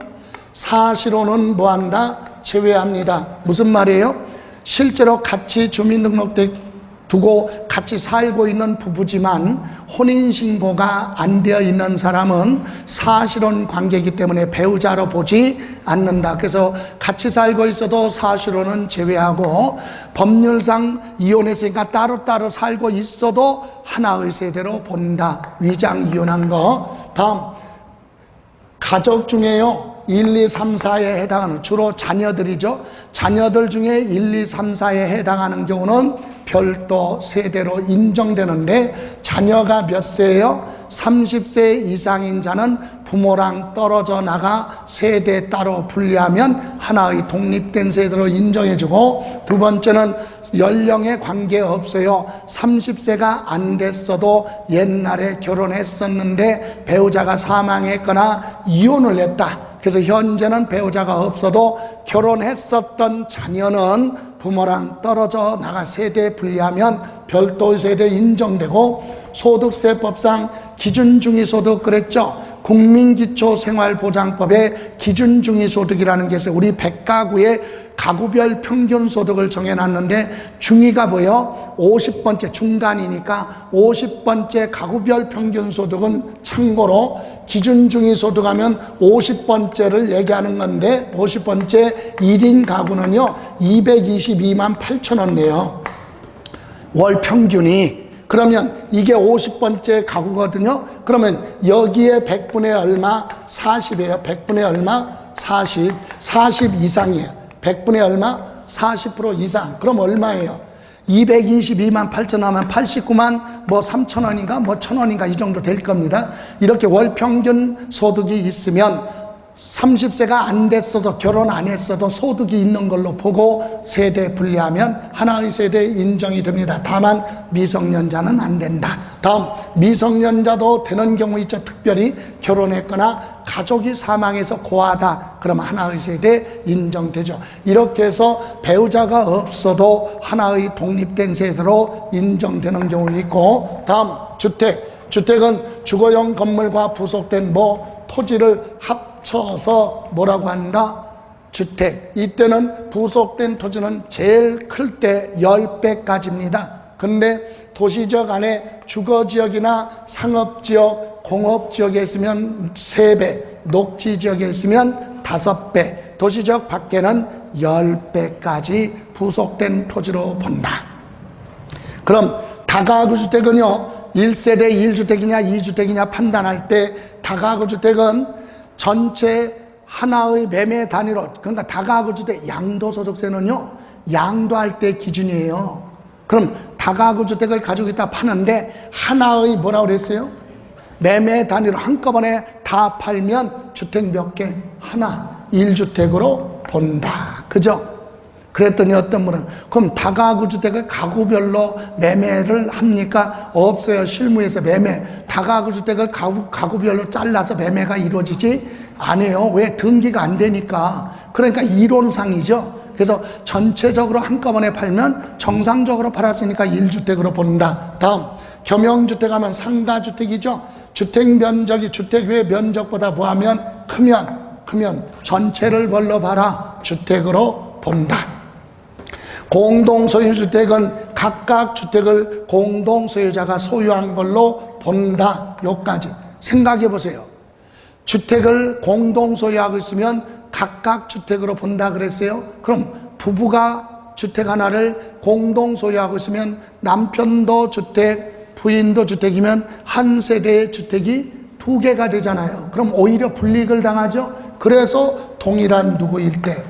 사실혼은 뭐한다? 제외합니다. 무슨 말이에요? 실제로 같이 주민등록증 두고 같이 살고 있는 부부지만 혼인신고가 안 되어 있는 사람은 사실혼 관계이기 때문에 배우자로 보지 않는다. 그래서 같이 살고 있어도 사실혼은 제외하고, 법률상 이혼했으니까 따로따로 살고 있어도 하나의 세대로 본다. 위장 이혼한 거. 다음, 가족 중에요 1, 2, 3, 4에 해당하는, 주로 자녀들이죠. 자녀들 중에 1, 2, 3, 4에 해당하는 경우는 별도 세대로 인정되는데, 자녀가 몇 세예요? 30세 이상인 자는 부모랑 떨어져 나가 세대 따로 분리하면 하나의 독립된 세대로 인정해주고, 두 번째는 연령에 관계없어요. 30세가 안 됐어도 옛날에 결혼했었는데 배우자가 사망했거나 이혼을 했다. 그래서 현재는 배우자가 없어도 결혼했었던 자녀는 부모랑 떨어져 나가 세대 분리하면 별도의 세대 인정되고, 소득세법상 기준중위소득 그랬죠. 국민기초생활보장법에 기준중위소득이라는 게 있어요. 우리 100가구의 가구별 평균소득을 정해놨는데, 중위가 뭐예요? 50번째, 중간이니까 50번째 가구별 평균소득은 참고로 기준중위소득 하면 50번째를 얘기하는 건데, 50번째 1인 가구는요 222만 8천 원이에요, 월 평균이. 그러면 이게 50번째 가구거든요. 그러면 여기에 100분의 얼마? 40이에요. 100분의 얼마? 40. 40 이상이에요. 100분의 얼마? 40% 이상. 그럼 얼마예요? 222만 8천 하면 89만 뭐 3천 원인가 뭐 1천 원인가 이 정도 될 겁니다. 이렇게 월 평균 소득이 있으면 30세가 안 됐어도 결혼 안 했어도 소득이 있는 걸로 보고 세대 분리하면 하나의 세대에 인정이 됩니다. 다만 미성년자는 안 된다. 다음, 미성년자도 되는 경우 있죠. 특별히 결혼했거나 가족이 사망해서 고하다. 그러면 하나의 세대에 인정되죠. 이렇게 해서 배우자가 없어도 하나의 독립된 세대로 인정되는 경우 있고, 다음 주택. 주택은 주거용 건물과 부속된 토지를 합쳐서 뭐라고 한다? 주택. 이때는 부속된 토지는 제일 클 때 10배까지입니다. 근데 도시지역 안에 주거지역이나 상업지역, 공업지역에 있으면 3배, 녹지지역에 있으면 5배, 도시지역 밖에는 10배까지 부속된 토지로 본다. 그럼 다가구 주택은요 1세대 1주택이냐 2주택이냐 판단할 때, 다가구 주택은 전체 하나의 매매 단위로, 그러니까 다가구 주택 양도소득세는요 양도할 때 기준이에요. 그럼 다가구 주택을 가지고 있다 파는데 하나의 뭐라고 그랬어요? 매매 단위로 한꺼번에 다 팔면 주택 몇 개? 하나. 1주택으로 본다. 그죠? 그랬더니 어떤 분은 그럼 다가구 주택을 가구별로 매매를 합니까? 없어요. 실무에서 매매, 다가구 주택을 가구별로 잘라서 매매가 이루어지지 않아요. 왜? 등기가 안 되니까. 그러니까 이론상이죠. 그래서 전체적으로 한꺼번에 팔면 정상적으로 팔았으니까 1주택으로 본다. 다음, 겸용주택 하면 상가주택이죠. 주택 면적이 주택의 면적보다 뭐하면 크면 전체를 뭘로 봐라? 주택으로 본다. 공동소유주택은 각각 주택을 공동소유자가 소유한 걸로 본다. 요까지 생각해 보세요. 주택을 공동소유하고 있으면 각각 주택으로 본다 그랬어요. 그럼 부부가 주택 하나를 공동소유하고 있으면 남편도 주택, 부인도 주택이면 한 세대의 주택이 2개가 되잖아요. 그럼 오히려 불이익을 당하죠. 그래서 동일한 누구일 때,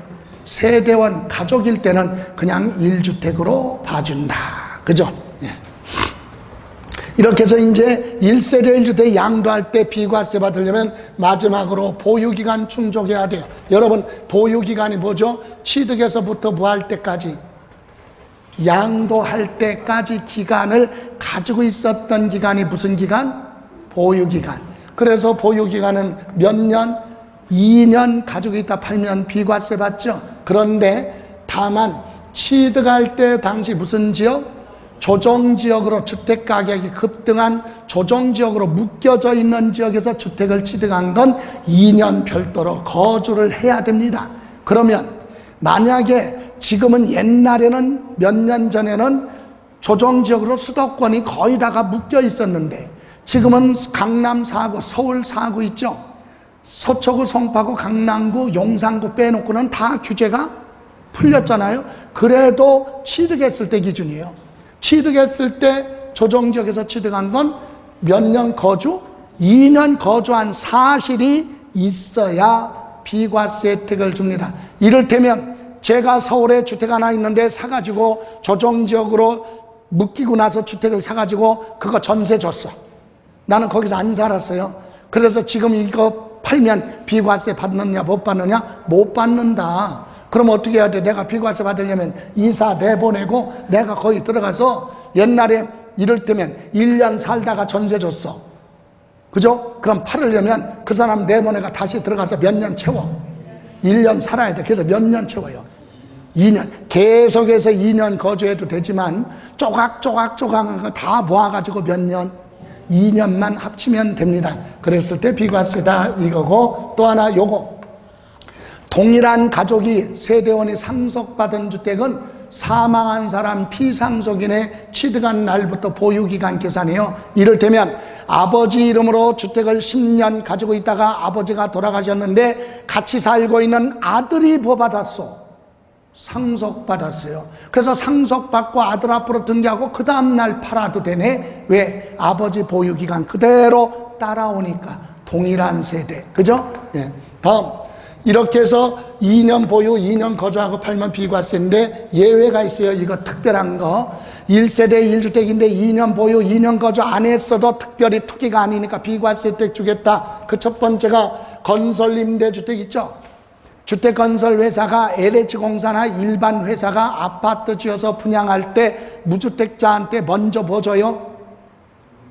세대원 가족일 때는 그냥 1주택으로 봐준다. 그죠? 예. 이렇게 해서 이제 1세대 1주택 양도할 때 비과세 받으려면 마지막으로 보유기간 충족해야 돼요. 여러분, 보유기간이 뭐죠? 취득에서부터 뭐 할 때까지? 양도할 때까지 기간을 가지고 있었던 기간이 무슨 기간? 보유기간. 그래서 보유기간은 몇 년? 2년 가지고 있다 팔면 비과세 받죠. 그런데 다만 취득할 때 당시 무슨 지역? 조정지역으로 주택가격이 급등한 조정지역으로 묶여져 있는 지역에서 주택을 취득한 건 2년 별도로 거주를 해야 됩니다. 그러면 만약에 지금은 옛날에는 몇 년 전에는 조정지역으로 수도권이 거의 다가 묶여 있었는데 지금은 강남 4구, 서울 4구 있죠. 서초구, 송파구, 강남구, 용산구 빼놓고는 다 규제가 풀렸잖아요. 그래도 취득했을 때 기준이에요. 취득했을 때 조정지역에서 취득한 건 몇 년 거주? 2년 거주한 사실이 있어야 비과세 혜택을 줍니다. 이를테면 제가 서울에 주택 하나 있는데 사가지고 조정지역으로 묶이고 나서 주택을 사가지고 그거 전세 줬어. 나는 거기서 안 살았어요. 그래서 지금 이거 팔면 비과세 받느냐 못 받느냐? 못 받는다. 그럼 어떻게 해야 돼? 내가 비과세 받으려면 이사 내보내고 내가 거기 들어가서 옛날에 이를테면 1년 살다가 전세 줬어. 그죠? 그럼 팔으려면 그 사람 내보내가 다시 들어가서 몇 년 채워. 1년 살아야 돼. 그래서 몇 년 채워요? 2년. 계속해서 2년 거주해도 되지만 조각조각 다 모아가지고 몇 년? 2년만 합치면 됩니다. 그랬을 때 비과세다 이거고, 또 하나 요거. 동일한 가족이 세대원이 상속받은 주택은 사망한 사람 피상속인의 취득한 날부터 보유기간 계산이에요. 이를테면 아버지 이름으로 주택을 10년 가지고 있다가 아버지가 돌아가셨는데 같이 살고 있는 아들이 뭐 받았어? 상속받았어요. 그래서 상속받고 아들 앞으로 등기하고 그 다음날 팔아도 되네. 왜? 아버지 보유기간 그대로 따라오니까. 동일한 세대. 그죠? 예. 다음. 이렇게 해서 2년 보유, 2년 거주하고 팔면 비과세인데 예외가 있어요. 이거 특별한 거. 1세대 1주택인데 2년 보유, 2년 거주 안 했어도 특별히 투기가 아니니까 비과세 혜택 주겠다. 그 첫 번째가 건설임대주택 있죠. 주택건설회사가 LH공사나 일반 회사가 아파트 지어서 분양할 때 무주택자한테 먼저 뭐 줘요?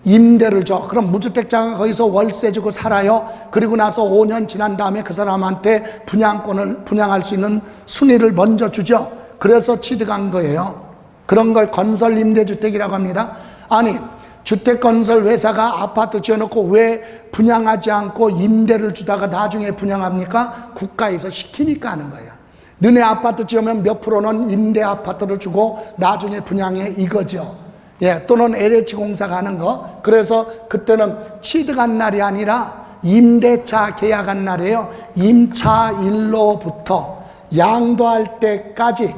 임대를 줘. 그럼 무주택자가 거기서 월세 주고 살아요. 그리고 나서 5년 지난 다음에 그 사람한테 분양권을 분양할 수 있는 순위를 먼저 주죠. 그래서 취득한 거예요. 그런 걸 건설임대주택이라고 합니다. 아니, 주택건설회사가 아파트 지어놓고 왜 분양하지 않고 임대를 주다가 나중에 분양합니까? 국가에서 시키니까 하는 거예요. 너네 아파트 지으면 몇 프로는 임대 아파트를 주고 나중에 분양해 이거죠. 예, 또는 LH공사가 하는 거. 그래서 그때는 취득한 날이 아니라 임대차 계약한 날이에요. 임차일로부터 양도할 때까지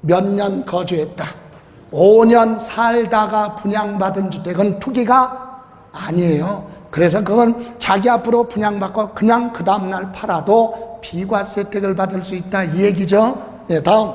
몇 년 거주했다. 5년 살다가 분양받은 주택은 투기가 아니에요. 그래서 그건 자기 앞으로 분양받고 그냥 그 다음날 팔아도 비과세 혜택을 받을 수 있다 이 얘기죠. 예, 다음.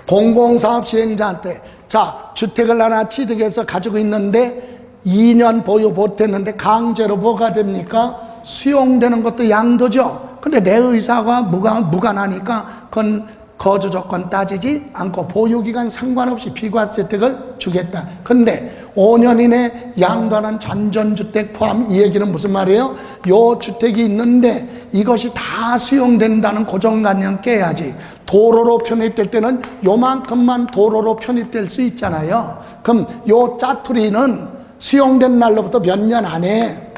공공사업 시행자한테 자, 주택을 하나 취득해서 가지고 있는데 2년 보유 못했는데 강제로 뭐가 됩니까? 수용되는 것도 양도죠. 근데 내 의사가 무관하니까 그건 거주조건 따지지 않고 보유기간 상관없이 비과세 혜택을 주겠다. 근데 5년 이내 양도하는 잔존주택 포함 이 얘기는 무슨 말이에요? 요 주택이 있는데 이것이 다 수용된다는 고정관념 깨야지. 도로로 편입될 때는 요만큼만 도로로 편입될 수 있잖아요. 그럼 요 짜투리는 수용된 날로부터 몇 년 안에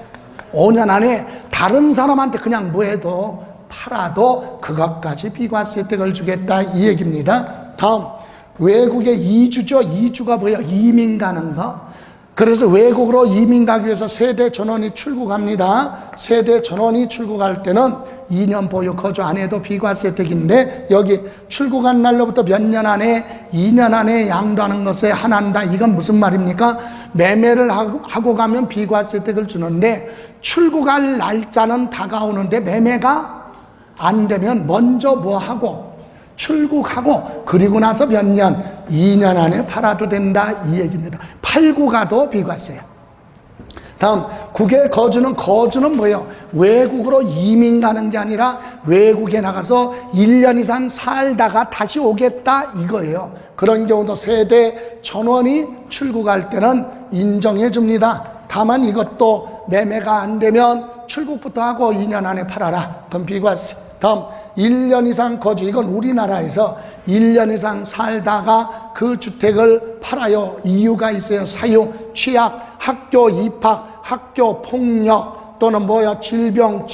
5년 안에 다른 사람한테 그냥 뭐해도 팔아도 그것까지 비과세 혜택을 주겠다 이 얘기입니다. 다음. 외국의 이주죠. 이주가 뭐예요? 이민 가는 거. 그래서 외국으로 이민 가기 위해서 세대 전원이 출국합니다. 세대 전원이 출국할 때는 2년 보유 거주 안 해도 비과세 혜택인데 여기 출국한 날로부터 몇 년 안에 2년 안에 양도하는 것에 한한다. 이건 무슨 말입니까? 매매를 하고 가면 비과세 혜택을 주는데 출국할 날짜는 다가오는데 매매가 안 되면 먼저 뭐 하고 출국하고 그리고 나서 몇 년, 2년 안에 팔아도 된다 이 얘기입니다. 팔고 가도 비과세야. 다음, 국외 거주는 뭐예요? 외국으로 이민 가는 게 아니라 외국에 나가서 1년 이상 살다가 다시 오겠다 이거예요. 그런 경우도 세대 전원이 출국할 때는 인정해 줍니다. 다만 이것도 매매가 안 되면 출국부터 하고 2년 안에 팔아라. 그럼 비과세. 다음 1년 이상 거주. 이건 우리나라에서 1년 이상 살다가 그 주택을 팔아요. 이유가 있어요. 사유, 취약, 학교 입학, 학교 폭력 또는 질병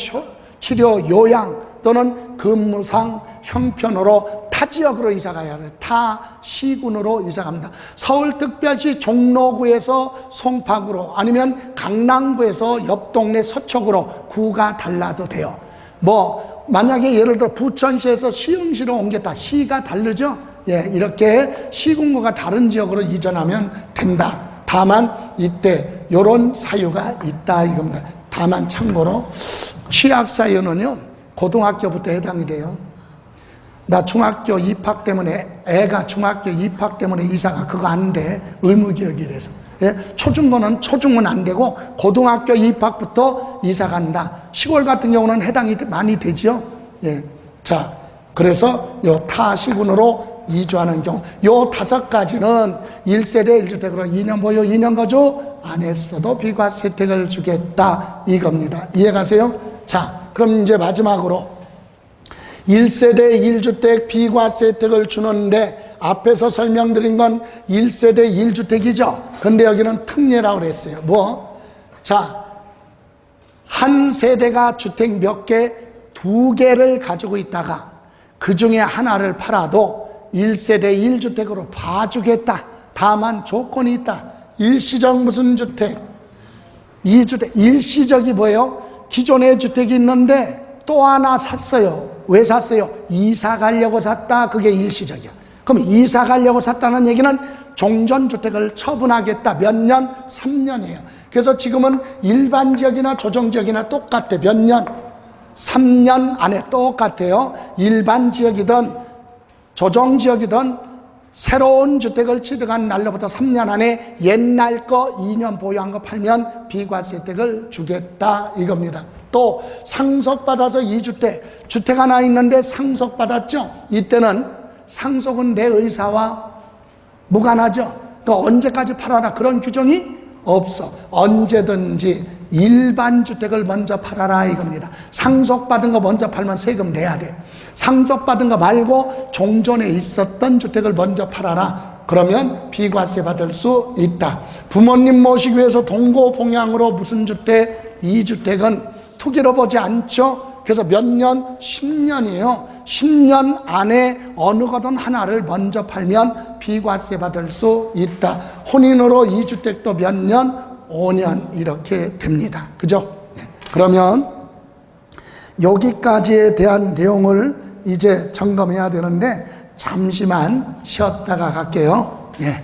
치료 요양 또는 근무상 형편으로 타 지역으로 이사 가야 해요. 타 시군으로 이사 갑니다. 서울특별시 종로구에서 송파구로 아니면 강남구에서 옆 동네 서초구로 구가 달라도 돼요. 만약에 예를 들어 부천시에서 시흥시로 옮겼다. 시가 다르죠? 예, 이렇게 시군구가 다른 지역으로 이전하면 된다. 다만 이때 이런 사유가 있다 이겁니다. 다만 참고로 취약 사유는요 고등학교부터 해당이 돼요. 나 중학교 입학 때문에 애가 중학교 입학 때문에 이사가 그거 안 돼. 의무교육이라서. 예? 초중은 안 되고 고등학교 입학부터 이사 간다. 시골 같은 경우는 해당이 많이 되죠. 예. 자, 그래서 요 타시군으로 이주하는 경우 요 5가지는 1세대 1주택으로 2년 보유 2년 거주 안 했어도 비과세 혜택을 주겠다 이겁니다. 이해가세요? 자, 그럼 이제 마지막으로 1세대 1주택 비과세 혜택을 주는데 앞에서 설명드린 건 1세대 1주택이죠. 근데 여기는 특례라고 그랬어요. 자, 한 세대가 주택 몇 개? 2개를 가지고 있다가 그 중에 하나를 팔아도 1세대 1주택으로 봐주겠다. 다만 조건이 있다. 일시적 무슨 주택? 2주택. 일시적이 뭐예요? 기존에 주택이 있는데 또 하나 샀어요. 왜 샀어요? 이사 가려고 샀다. 그게 일시적이야. 그럼 이사 가려고 샀다는 얘기는 종전주택을 처분하겠다. 몇 년? 3년이에요. 그래서 지금은 일반 지역이나 조정 지역이나 똑같아. 몇 년? 3년 안에 똑같아요. 일반 지역이든 조정 지역이든 새로운 주택을 취득한 날로부터 3년 안에 옛날 거 2년 보유한 거 팔면 비과세 혜택을 주겠다 이겁니다. 또 상속받아서 2주택, 주택 하나 있는데 상속받았죠. 이때는 상속은 내 의사와 무관하죠. 또 언제까지 팔아라 그런 규정이 없어. 언제든지 일반 주택을 먼저 팔아라 이겁니다. 상속받은 거 먼저 팔면 세금 내야 돼. 상속받은 거 말고 종전에 있었던 주택을 먼저 팔아라. 그러면 비과세 받을 수 있다. 부모님 모시기 위해서 동고봉양으로 무슨 주택? 2주택은 투기로 보지 않죠. 그래서 몇 년? 10년이에요. 10년 안에 어느 거든 하나를 먼저 팔면 비과세 받을 수 있다. 혼인으로 2주택도 몇 년? 5년 이렇게 됩니다. 그죠? 그러면 여기까지에 대한 내용을 이제 점검해야 되는데 잠시만 쉬었다가 갈게요. 예.